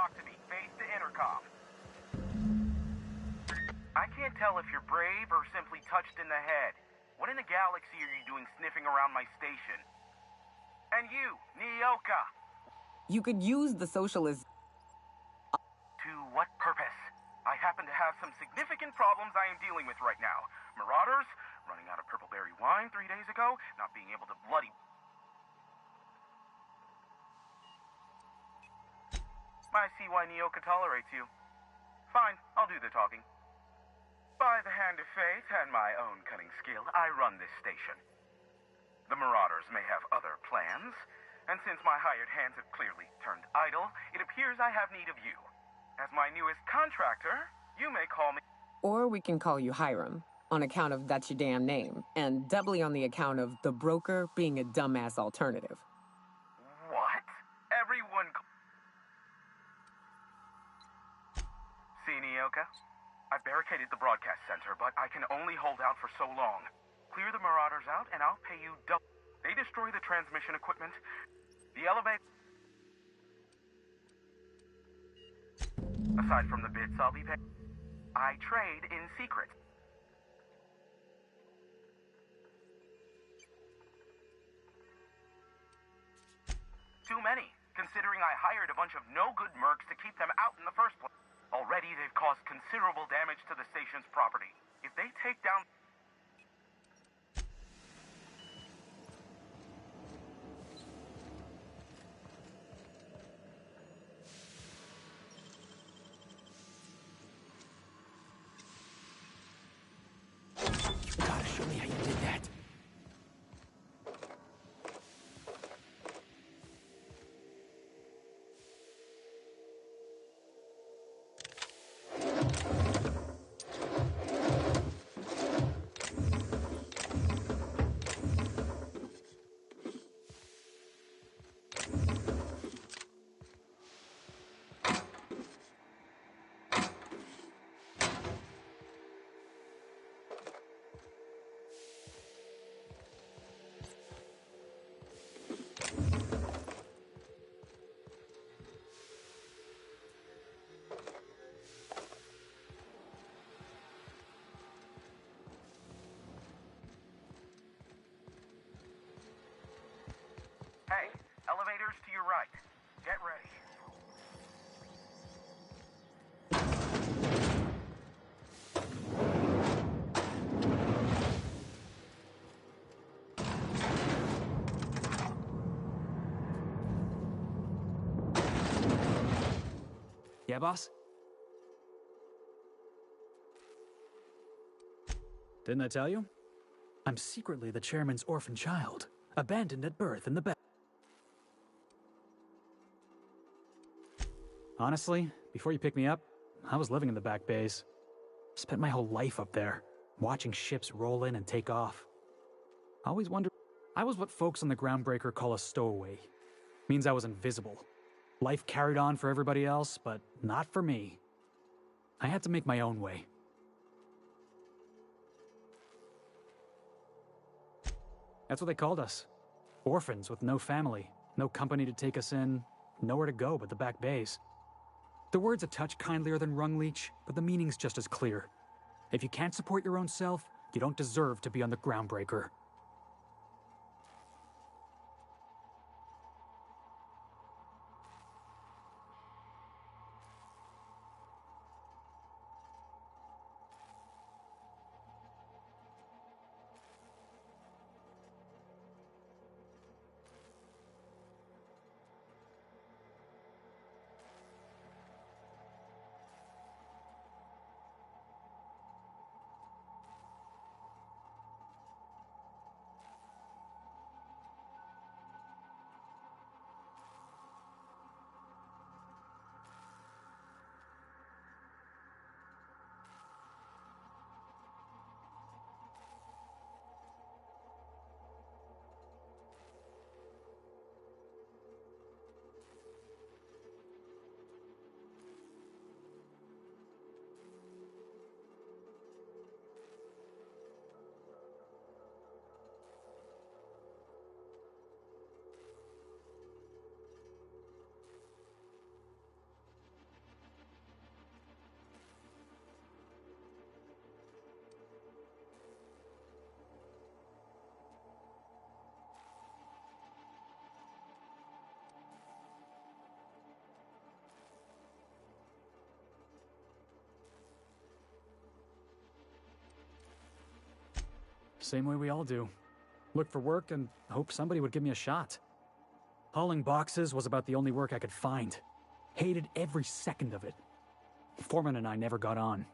talk to me, face to intercom. I can't tell if you're brave or simply touched in the head. What in the galaxy are you doing sniffing around my station? And you, Nyoka! You could use the socialist... To what purpose? I happen to have some significant problems I am dealing with right now. Marauders, running out of purple-berry wine 3 days ago, not being able to bloody... I see why Nyoka tolerates you. Fine, I'll do the talking. By the hand of fate and my own cunning skill, I run this station. The Marauders may have other plans, and since my hired hands have clearly turned idle, it appears I have need of you. As my newest contractor, you may call me... Or we can call you Hiram, on account of that's your damn name, and doubly on the account of the broker being a dumbass alternative. What? Everyone... See, Nyoka? I've barricaded the broadcast center, but I can only hold out for so long. Clear the Marauders out, and I'll pay you double. They destroy the transmission equipment, the elevator... Aside from the bits I'll be paying, I trade in secret. Too many, considering I hired a bunch of no-good mercs to keep them out in the first place. Already, they've caused considerable damage to the station's property. If they take down... You gotta show me how you did that. Hey, elevators to your right. Get ready. Yeah, boss? Didn't I tell you? I'm secretly the chairman's orphan child, abandoned at birth in the back. Honestly, before you picked me up, I was living in the back bays. Spent my whole life up there, watching ships roll in and take off. I always wondered... I was what folks on the Groundbreaker call a stowaway. Means I was invisible. Life carried on for everybody else, but not for me. I had to make my own way. That's what they called us. Orphans with no family, no company to take us in, nowhere to go but the back bays. The word's a touch kindlier than Rungleech, but the meaning's just as clear. If you can't support your own self, you don't deserve to be on the Groundbreaker. Same way we all do. Look for work and hope somebody would give me a shot. Hauling boxes was about the only work I could find. Hated every second of it. Foreman and I never got on.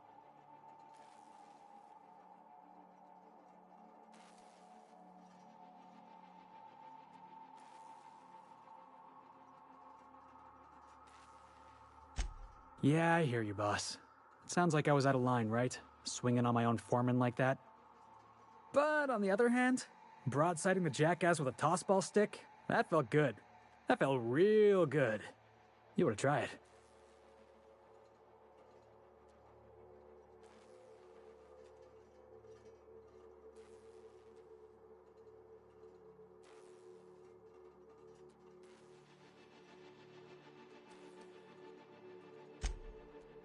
Yeah, I hear you, boss. It sounds like I was out of line, right? Swinging on my own foreman like that. But on the other hand, broadsiding the jackass with a tossball stick, that felt good. That felt real good. You ought to try it.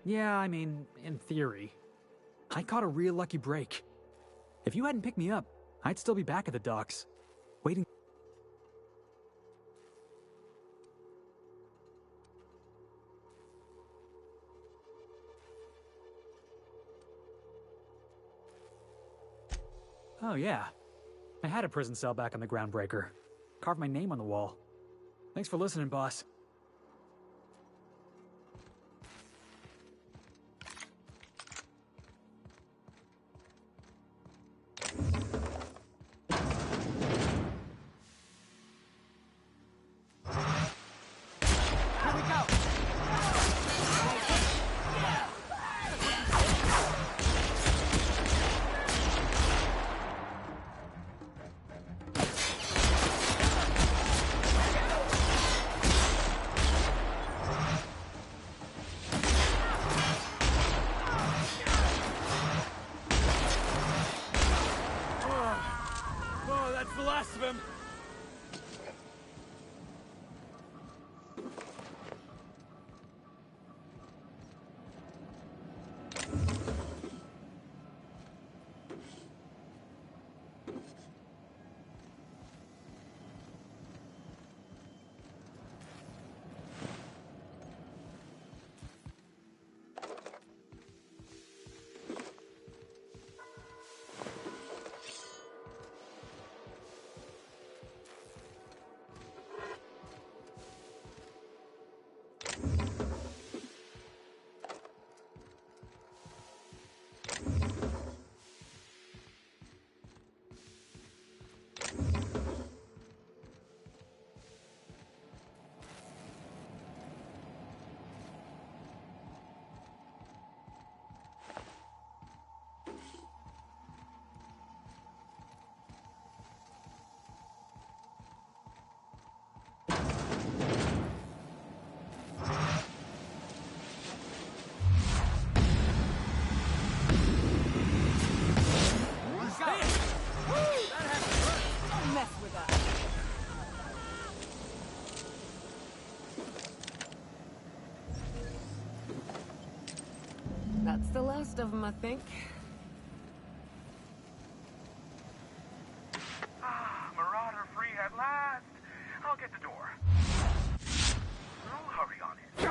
Yeah, I mean, in theory. I caught a real lucky break. If you hadn't picked me up, I'd still be back at the docks, waiting. Oh yeah, I had a prison cell back on the Groundbreaker. Carved my name on the wall. Thanks for listening, boss. That's the last of him! That's the last of them, I think. Marauder free at last. I'll get the door. I'll hurry on in.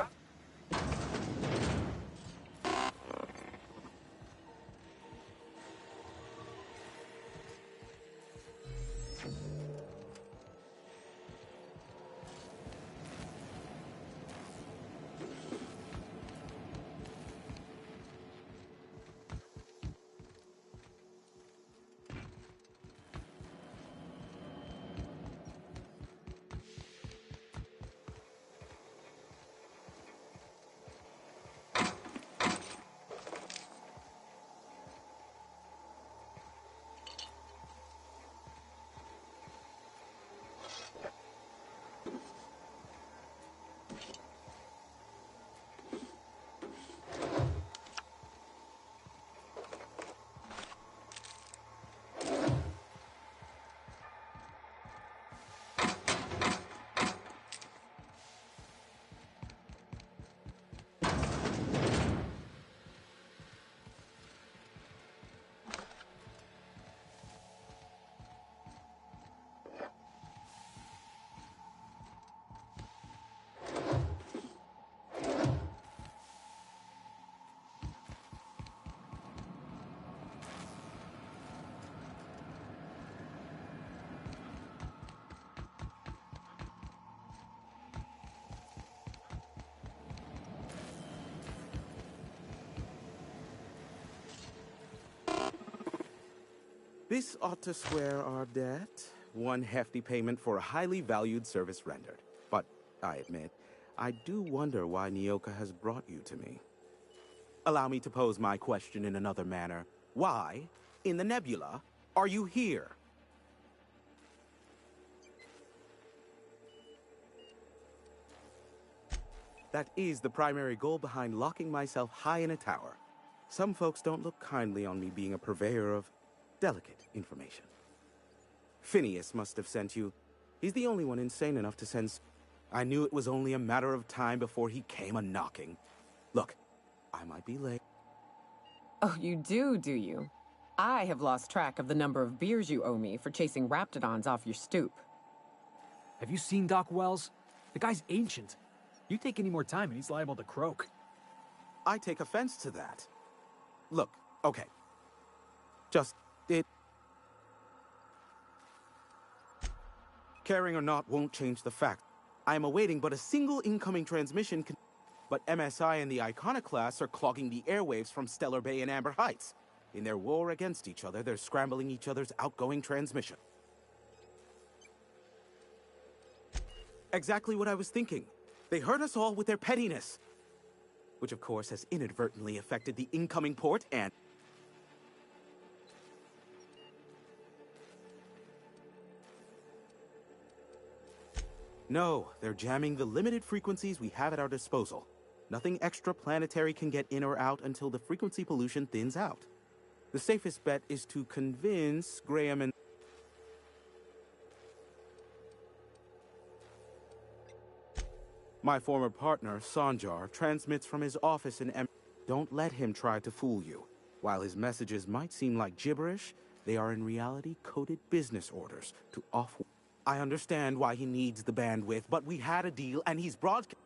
This ought to square our debt. One hefty payment for a highly valued service rendered. But, I admit, I do wonder why Nyoka has brought you to me. Allow me to pose my question in another manner. Why, in the nebula, are you here? That is the primary goal behind locking myself high in a tower. Some folks don't look kindly on me being a purveyor of delicate information. Phineas must have sent you. He's the only one insane enough to send... I knew it was only a matter of time before he came a-knocking. Look, I might be late. Oh, you do you? I have lost track of the number of beers you owe me for chasing raptidons off your stoop. Have you seen Doc Wells? The guy's ancient. You take any more time and he's liable to croak. I take offense to that. Look, okay. Caring or not won't change the fact. I am awaiting but a single incoming transmission but MSI and the Iconoclasts are clogging the airwaves from Stellar Bay and Amber Heights. In their war against each other, they're scrambling each other's outgoing transmission. Exactly what I was thinking. They hurt us all with their pettiness. Which of course has inadvertently affected the incoming port and... No, they're jamming the limited frequencies we have at our disposal. Nothing extraplanetary can get in or out until the frequency pollution thins out. The safest bet is to convince Graham and... My former partner, Sanjar, transmits from his office in Don't let him try to fool you. While his messages might seem like gibberish, they are in reality coded business orders to off... I understand why he needs the bandwidth, but we had a deal and he's broadcast...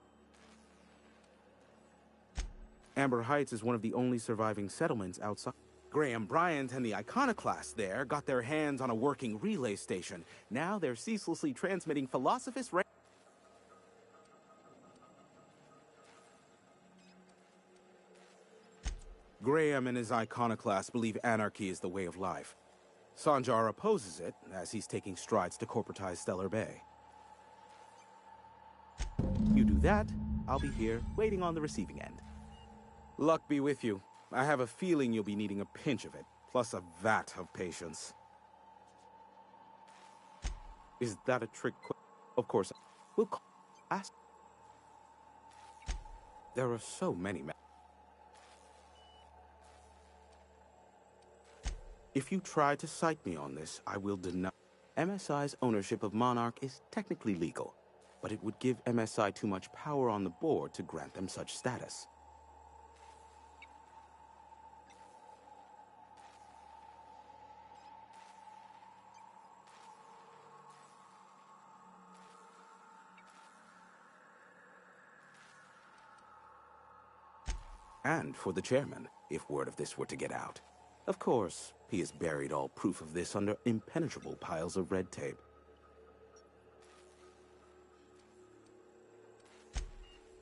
Amber Heights is one of the only surviving settlements outside. Graham Bryant and the Iconoclasts there got their hands on a working relay station. Now they're ceaselessly transmitting Philosophus... Graham and his Iconoclasts believe anarchy is the way of life. Sanjar opposes it, as he's taking strides to corporatize Stellar Bay. You do that, I'll be here, waiting on the receiving end. Luck be with you. I have a feeling you'll be needing a pinch of it, plus a vat of patience. Is that a trick? Of course, we'll ask. There are so many men. If you try to cite me on this, I will deny. MSI's ownership of Monarch is technically legal, but it would give MSI too much power on the board to grant them such status. And for the chairman, if word of this were to get out. Of course, he has buried all proof of this under impenetrable piles of red tape.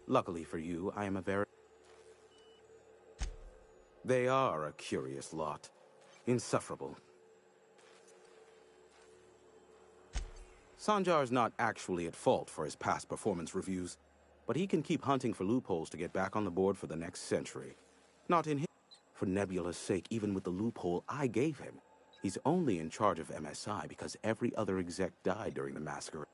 Luckily for you, I am a very... They are a curious lot. Insufferable. Sanjar's not actually at fault for his past performance reviews, but he can keep hunting for loopholes to get back on the board for the next century. Not in his... For Nebula's sake, even with the loophole I gave him, he's only in charge of MSI because every other exec died during the massacre.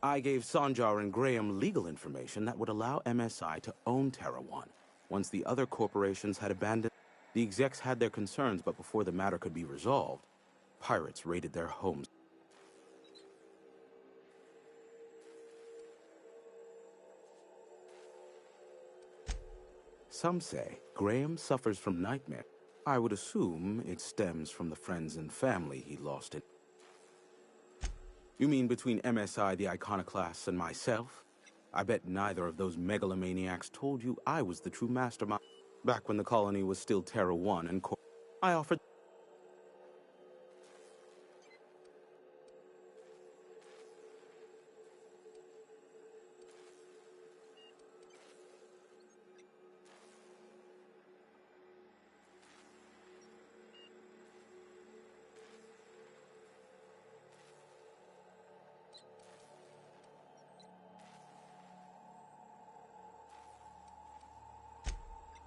I gave Sanjar and Graham legal information that would allow MSI to own Terra One. Once the other corporations had abandoned, the execs had their concerns, but before the matter could be resolved, pirates raided their homes. Some say Graham suffers from nightmare. I would assume it stems from the friends and family he lost in. You mean between MSI, the Iconoclasts, and myself? I bet neither of those megalomaniacs told you I was the true mastermind. Back when the colony was still Terra One and I offered...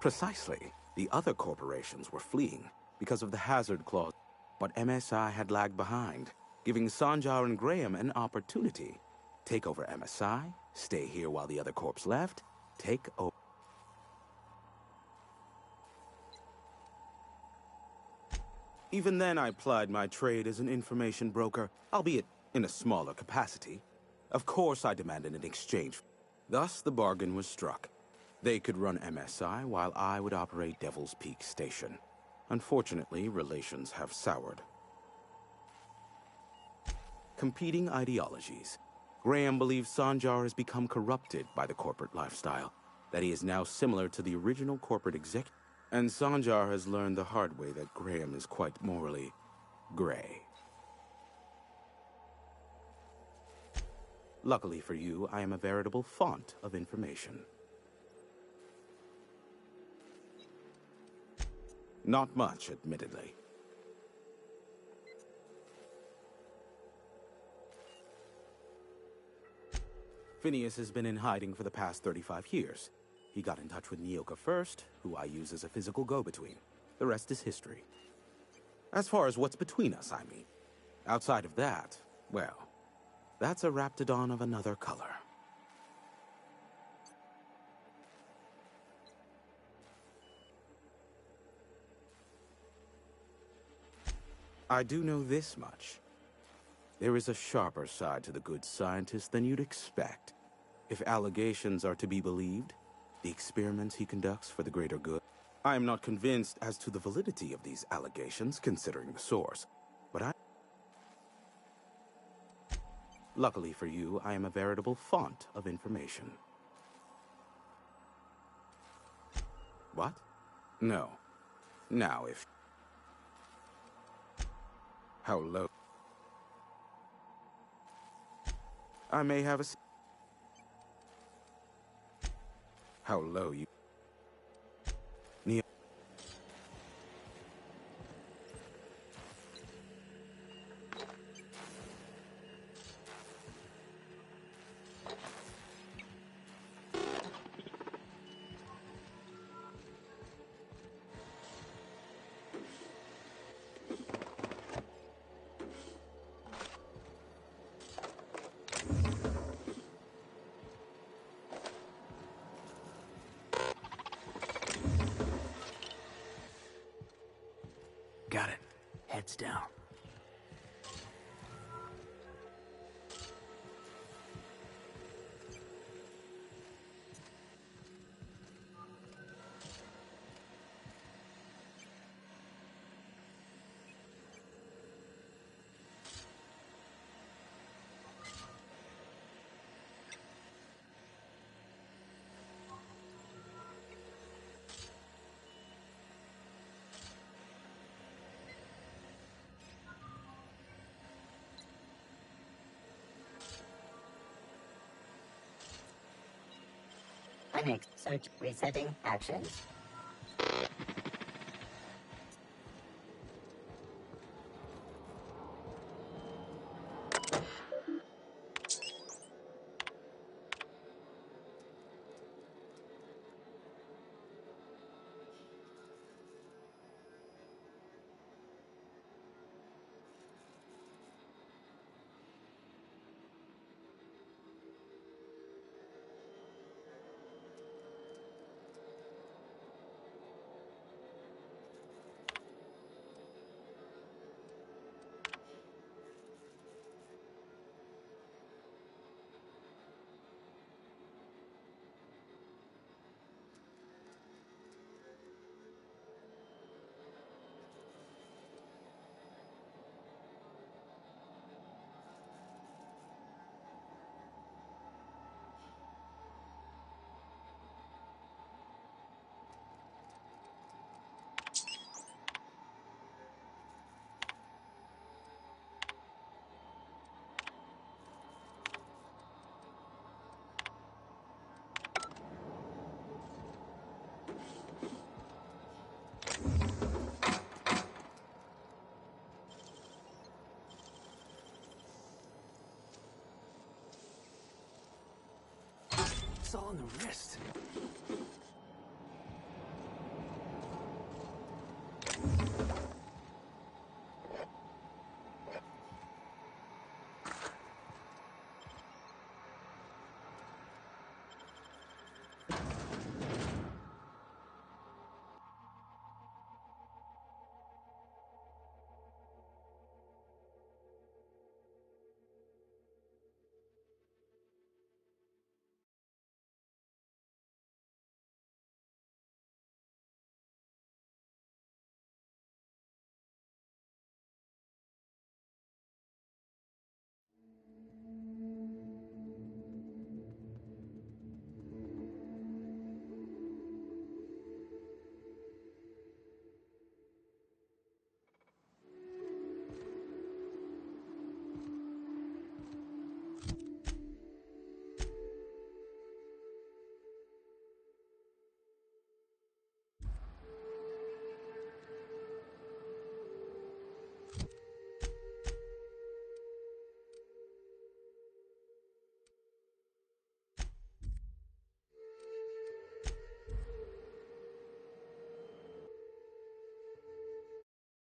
Precisely. The other corporations were fleeing because of the hazard clause, but MSI had lagged behind, giving Sanjar and Graham an opportunity. Take over MSI, stay here while the other corps left, take over. Even then, I plied my trade as an information broker, albeit in a smaller capacity. Of course, I demanded an exchange. Thus, the bargain was struck. They could run MSI while I would operate Devil's Peak Station. Unfortunately, relations have soured. Competing ideologies. Graham believes Sanjar has become corrupted by the corporate lifestyle, that he is now similar to the original corporate executive. And Sanjar has learned the hard way that Graham is quite morally gray. Luckily for you, I am a veritable font of information. Not much, admittedly. Phineas has been in hiding for the past 35 years. He got in touch with Nyoka first, who I use as a physical go-between. The rest is history. As far as what's between us, I mean. Outside of that, well, that's a Raptidon of another color. I do know this much. There is a sharper side to the good scientist than you'd expect. If allegations are to be believed, the experiments he conducts for the greater good. I am not convinced as to the validity of these allegations, considering the source, but luckily for you, I am a veritable font of information. What? No. Now, if... How low... I may have a... How low you... Neo... Got it. Heads down. I make search resetting actions. It's all in the wrist.